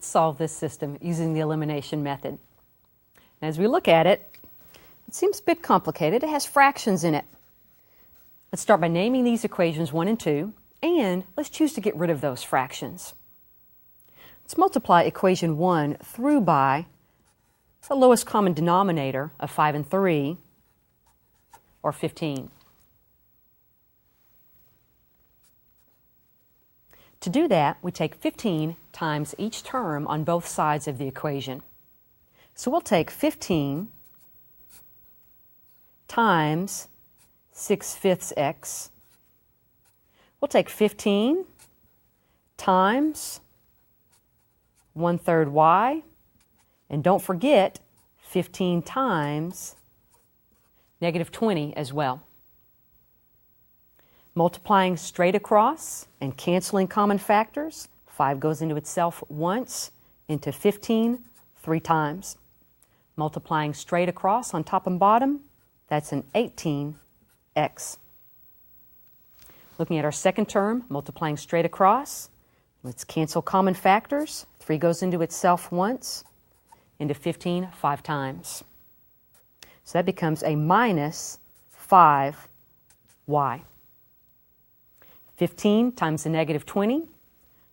Let's solve this system using the elimination method. As we look at it, it seems a bit complicated. It has fractions in it. Let's start by naming these equations 1 and 2, and let's choose to get rid of those fractions. Let's multiply equation 1 through by the lowest common denominator of 5 and 3, or 15. To do that, we take 15 times each term on both sides of the equation. So we'll take 15 times 6/5 x. We'll take 15 times 1/3 y. And don't forget 15 times -20 as well. Multiplying straight across and canceling common factors, 5 goes into itself once, into 15 3 times. Multiplying straight across on top and bottom, that's an 18x. Looking at our second term, multiplying straight across, let's cancel common factors. 3 goes into itself once, into 15 5 times. So that becomes a minus 5y. 15 times the -20.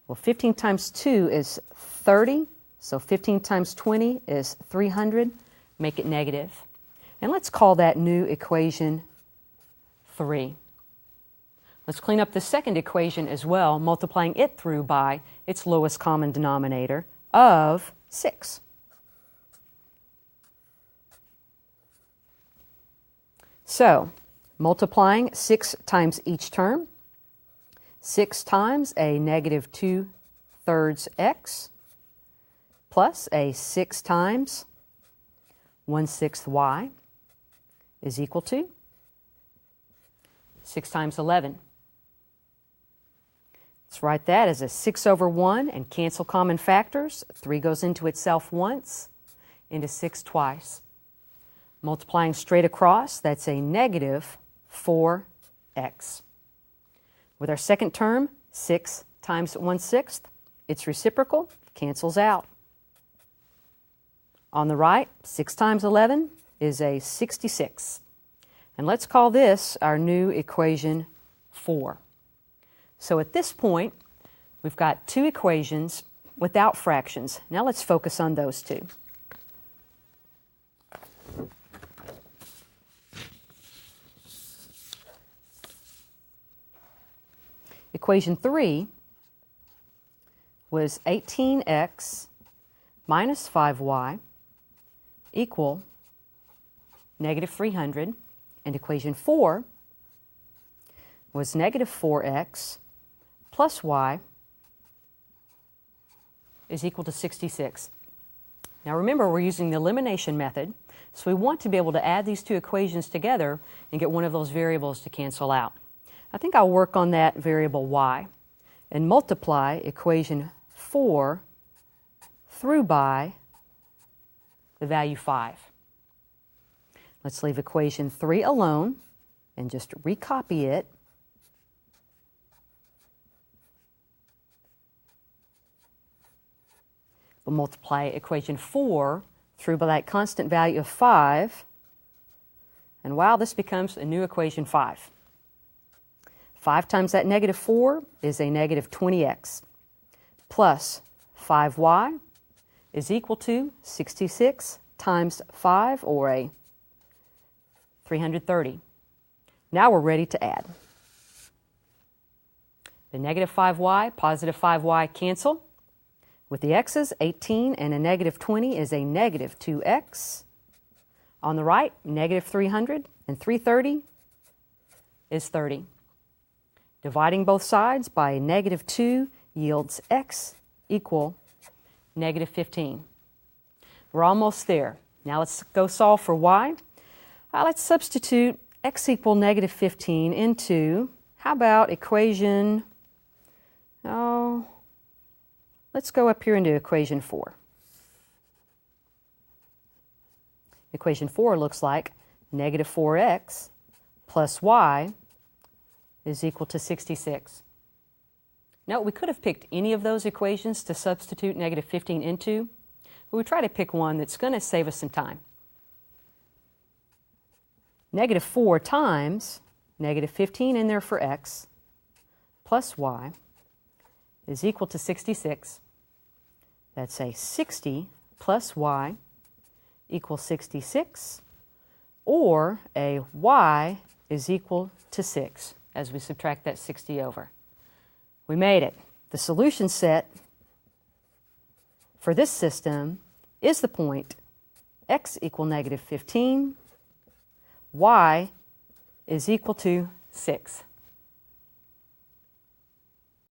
Well, 15 times 2 is 30, so 15 times 20 is 300. Make it negative. And let's call that new equation 3. Let's clean up the second equation as well, multiplying it through by its lowest common denominator of 6. So, multiplying 6 times each term, 6 times a -2/3 x plus a 6 times 1/6 y is equal to 6 times 11. Let's write that as a 6/1 and cancel common factors. 3 goes into itself once, into 6 twice. Multiplying straight across, that's a -4x. With our second term, 6 times 1/6, its reciprocal cancels out. On the right, 6 times 11 is a 66. And let's call this our new equation 4. So at this point, we've got 2 equations without fractions. Now let's focus on those 2. Equation 3 was 18x minus 5y equal -300, and equation 4 was -4x plus y is equal to 66. Now remember, we're using the elimination method, so we want to be able to add these 2 equations together and get one of those variables to cancel out. I think I'll work on that variable y and multiply equation 4 through by the value 5. Let's leave equation 3 alone and just recopy it. We'll multiply equation 4 through by that constant value of 5. And wow, this becomes a new equation 5. 5 times that -4 is a -20x plus 5y is equal to 66 times 5, or a 330. Now we're ready to add. The -5y, +5y cancel. With the x's, 18 and a -20 is a -2x. On the right, -300 and 330 is 30. Dividing both sides by -2 yields x equal -15. We're almost there. Now let's go solve for y. Let's substitute x equal -15 into, how about equation, let's go up here into equation 4. Equation 4 looks like -4x plus y is equal to 66. Now, we could have picked any of those equations to substitute negative 15 into, but we try to pick one that's going to save us some time. Negative 4 times negative 15 in there for x plus y is equal to 66. That's a 60 plus y equals 66, or a y is equal to 6 as we subtract that 60 over. We made it. The solution set for this system is the point x equal negative 15, y is equal to 6.